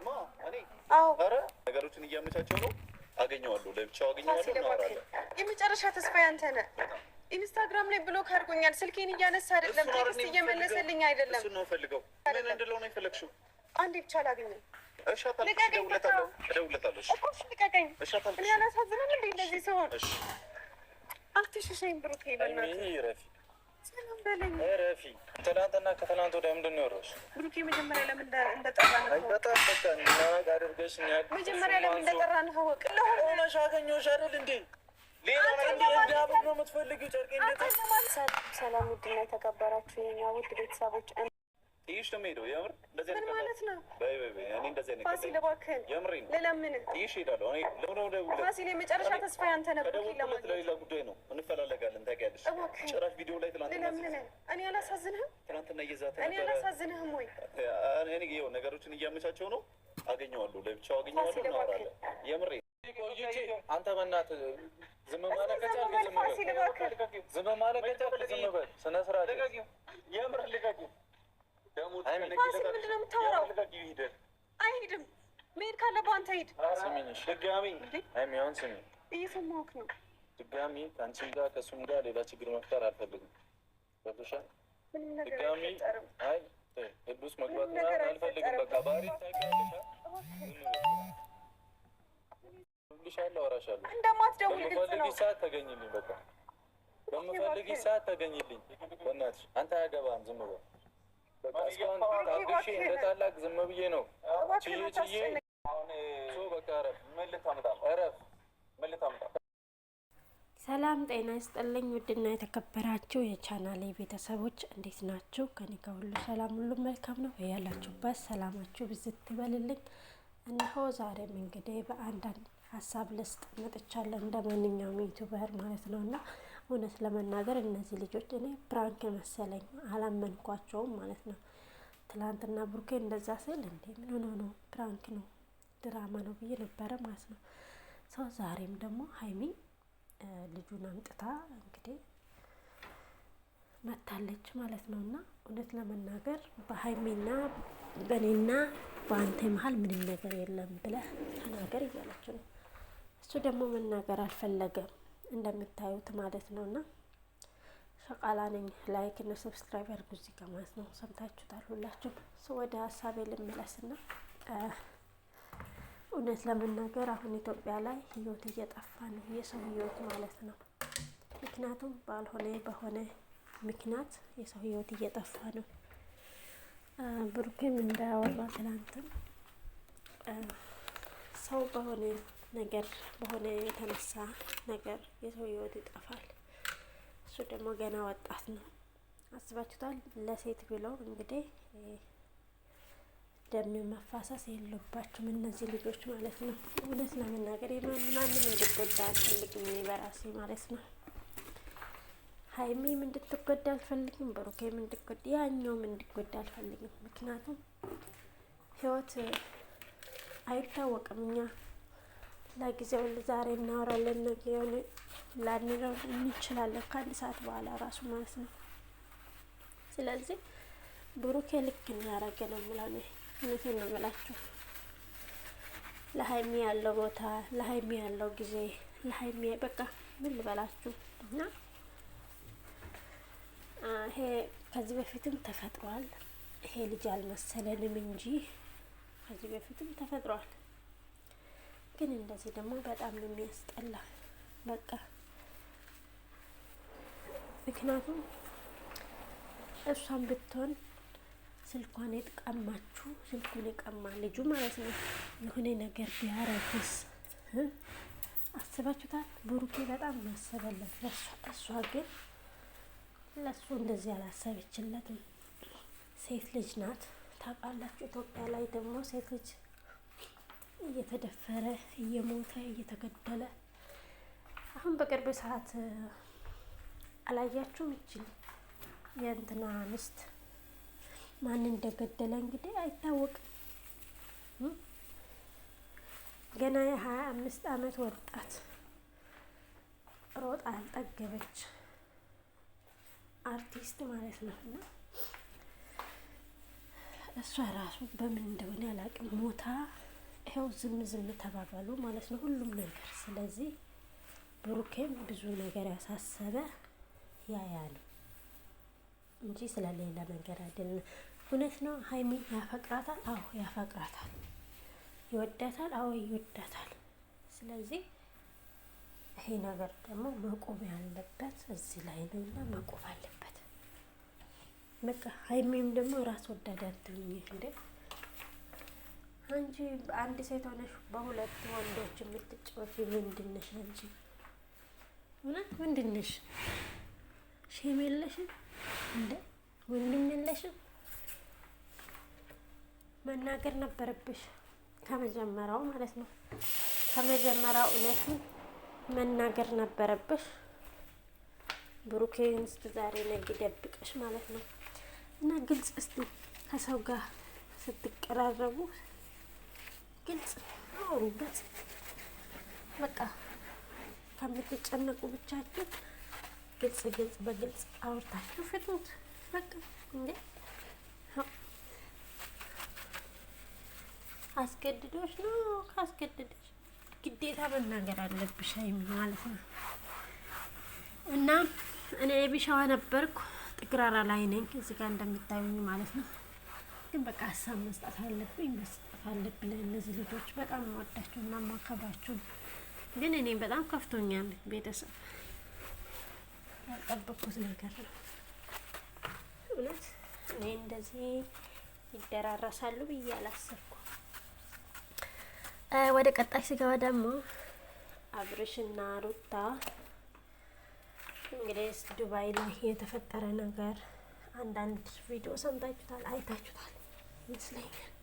ማ እኔ ኧረ ነገሮችን እያመቻቸው ነው። አገኘዋለሁ፣ ለብቻው አገኘዋለሁ፣ እናወራለን። የመጨረሻ ተስፋ ያንተ ነህ። ኢንስታግራም ላይ ብሎክ አድርጎኛል። ስልኬን እያነሳ አይደለም፣ ቴክስት እየመለሰልኝ አይደለም። እሱን ነው ፈልገው። ምን እንድለው ነው የፈለግሽው? አንዴ ብቻ ላገኘው። እሺ እደውልለታለሁ። እሺ ልቀቀኝ። እኔ አላሳዝንም እንዴ እንደዚህ ሲሆን? እሺ አትሽሸኝ ብሩኬ፣ በእናትህ ረፊ ሰላም በለኝ። ረፊ ትናንትና ከትናንት ወዲያ ምንድን ነው የወረድሽ? ብሩኬ መጀመሪያ ለምን እንደጠራን በጣም በቃ እናት አድርገሽኛል። መጀመሪያ ለምን እንደጠራን አወቅ። ለሆነሽ አገኘሁሽ አይደል እንዴ? ሌላ እንዲያብር ነው የምትፈልጊው? ጨርቄ ሰላም ውድና የተከበራችሁ የኛ ውድ ቤተሰቦች ይሽ ነው የምሄደው። የምር እንደዚህ ምን ማለት ነው? በይ እኔ እንደዚህ አይነት ፋሲል እባክህን የምሬን ለለምን ይሽ ሄዳለሁ። እኔ ለምን ፋሲል የመጨረሻ ተስፋ ያንተ ነበር። ለሌላ ጉዳይ ነው እንፈላለጋለን። ታውቂያለሽ። ጭራሽ ቪዲዮ ላይ ትናንትና ለምን እኔ አላሳዝንህም? ትናንትና እየዛተ እኔ አላሳዝንህም ወይ? እኔ ይኸው ነገሮችን እያመቻቸው ነው። አገኘዋለሁ፣ ለብቻው አገኘዋለሁ፣ እናወራለን። የምሬን አንተ በእናትህ ዝም ማለት ከቻልክ ዝም በል። ዝም ማለት ከቻልክ ዝም በል። ስነ ስርዓት የምር ልቀቂው። ፋሲል ምንድን ነው የምታወራው? አይሄድም። መሄድ ካለብህ አንተ ሂድ። ስሚኝ ድጋሚ አይሚሆን ስሚ፣ እየሰማሁህ ነው። ድጋሚ ከአንቺም ጋር ከእሱም ጋር ሌላ ችግር መፍጠር አልፈልግም። ገብቶሻል? ድጋሚ አይ ቅዱስ መግባት አልፈልግም። በቃ ባህሪ ታውቂያለሽ። እደውልልሻለሁ፣ አወራሻለሁ። እንደማትደውል በምፈልጊ ሰዓት ተገኝልኝ። በቃ በምፈልጊ ሰዓት ተገኝልኝ። በእናትሽ አንተ አያገባህም። ዝም በል በቃ። እስካሁን ታግሼ እንደ ታላቅ ዝም ብዬ ነው ችዬ በቃ እረፍ። ምን ልታመጣ እረፍ። ምን ልታመጣ። ሰላም ጤና ይስጥልኝ። ውድና የተከበራችሁ የቻናሌ ቤተሰቦች እንዴት ናችሁ? ከኔ ጋር ሁሉ ሰላም፣ ሁሉ መልካም ነው። ያላችሁበት ሰላማችሁ ብዝት ይበልልኝ። እነሆ ዛሬም እንግዲህ በአንዳንድ ሀሳብ ልስጥ መጥቻለሁ፣ እንደ ማንኛውም ዩቱበር ማለት ነው። እና እውነት ለመናገር እነዚህ ልጆች እኔ ፕራንክ መሰለኝ አላመንኳቸውም ማለት ነው። ትላንትና ብሩኬ እንደዛ ስል እንዴ ምን ሆኖ ነው ፕራንክ ነው ድራማ ነው ብዬ ነበረ ማለት ነው። ሰው ዛሬም ደግሞ ሀይሚ ልጁን አምጥታ እንግዲህ መታለች ማለት ነው። እና እውነት ለመናገር በሀይሚና በእኔና በአንተ መሀል ምንም ነገር የለም ብለህ ተናገር እያለች ነው። እሱ ደግሞ መናገር አልፈለገም እንደምታዩት ማለት ነው። እና ሸቃላ ነኝ። ላይክ እና ሰብስክራይብ አድርጉ እዚህ ጋር ማለት ነው። ሰምታችሁታል ሁላችሁ። ወደ ሀሳቤ ልመለስና እውነት ለመናገር አሁን ኢትዮጵያ ላይ ህይወት እየጠፋ ነው፣ የሰው ህይወት ማለት ነው። ምክንያቱም ባልሆነ በሆነ ምክንያት የሰው ህይወት እየጠፋ ነው። ብሩክም እንዳያወራ ትላንትም ሰው በሆነ ነገር በሆነ የተነሳ ነገር የሰው ህይወት ይጠፋል። እሱ ደግሞ ገና ወጣት ነው። አስባችሁታል? ለሴት ብለው እንግዲህ ደም መፋሰስ የለባቸውም እነዚህ ልጆች ማለት ነው። እውነት ለመናገር ማንም እንድጎዳ አልፈልግም በራሴ ማለት ነው። ሀይሚም እንድትጎዳ አልፈልግም፣ ብሩኬም እንድትጎዳ ያኛውም እንድትጎዳ አልፈልግም። ምክንያቱም ህይወት አይታወቅም። እኛ ለጊዜው ዛሬ እናወራለን፣ ነገ የሆነ ላንለው እንችላለን ከአንድ ሰዓት በኋላ ራሱ ማለት ነው። ስለዚህ ብሩኬ ልክ ያደረገ ነው የምለው እኔ እውነቴን ነው የምላችሁ። ለሀይሚ ያለው ቦታ፣ ለሀይሚ ያለው ጊዜ፣ ለሀይሚ በቃ ምን ልበላችሁ እና ይሄ ከዚህ በፊትም ተፈጥሯል። ይሄ ልጅ አልመሰለንም እንጂ ከዚህ በፊትም ተፈጥሯል። ግን እንደዚህ ደግሞ በጣም ነው የሚያስጠላ በቃ። ምክንያቱም እሷን ብትሆን ስልኳን የቀማችሁ ስልኩን የቀማ ልጁ ማለት ነው የሆነ ነገር ቢያረግስ አስባችሁታል? ብሩኬ በጣም ማሰበለት እሷ ግን ለሱ እንደዚህ አላሰበችለትም። ሴት ልጅ ናት ታውቃላችሁ። ኢትዮጵያ ላይ ደግሞ ሴት ልጅ እየተደፈረ እየሞተ እየተገደለ አሁን በቅርብ ሰዓት አላያችሁም? ይችል የእንትና ምስት ማን እንደገደለ እንግዲህ አይታወቅም። ገና የ25 አመት ወጣት ሮጣ አልጠገበች አርቲስት ማለት ነው። እና እሷ ራሱ በምን እንደሆነ አላውቅም ሞታ ይኸው ዝም ተባባሉ ማለት ነው ሁሉም ነገር። ስለዚህ ብሩኬም ብዙ ነገር ያሳሰበ ያያሉ እንጂ ስለሌላ ነገር አይደለም። እውነት ነው ሀይሚ ያፈቅራታል። አዎ ያፈቅራታል። ይወዳታል። አዎ ይወዳታል። ስለዚህ ይሄ ነገር ደግሞ መቆም ያለበት እዚህ ላይ ነው እና መቆም አለበት። በቃ ሀይሚም ደግሞ ራስ ወዳድ አትሁኝ እንዴ! አንቺ አንድ ሴት ሆነሽ በሁለት ወንዶች የምትጫወቺ ምንድነሽ አንቺ? እውነት ምንድነሽ? ሼም የለሽም እንዴ? ወንድም የለሽም? መናገር ነበረብሽ ከመጀመሪያው ማለት ነው። ከመጀመሪያው እውነቱን መናገር ነበረብሽ። ብሩኬን እስከ ዛሬ ነገ ደብቀሽ ማለት ነው። እና ግልጽ እስቲ ከሰው ጋር ስትቀራረቡ ግልጽ አውሩ። ግልጽ በቃ ከምትጨነቁ ብቻችሁ ግልጽ በግልጽ አውርታችሁ ፍቱት። በቃ እንዴ አስገድዶሽ ነው? ካስገድዶሽ ግዴታ መናገር አለብሽ ማለት ነው። እና እኔ ቢሻዋ ነበርኩ ጥግራራ ላይ ነኝ እዚህ ጋር እንደምታዩኝ ማለት ነው። ግን በቃ ሀሳብ መስጠት አለብኝ እነዚህ ልጆች በጣም ወዳቸው እና ማከብራቸው። ግን እኔ በጣም ከፍቶኛል። ቤተሰብ ያልጠበኩት ነገር ነው እውነት። እኔ እንደዚህ ይደራረሳሉ ብዬ አላሰብኩም። ወደ ቀጣይ ስገባ ደግሞ አብርሽና ሩታ እንግዲህ ዱባይ ላይ የተፈጠረ ነገር አንዳንድ ቪዲዮ ሰምታችሁታል፣ አይታችሁታል ይመስለኛል።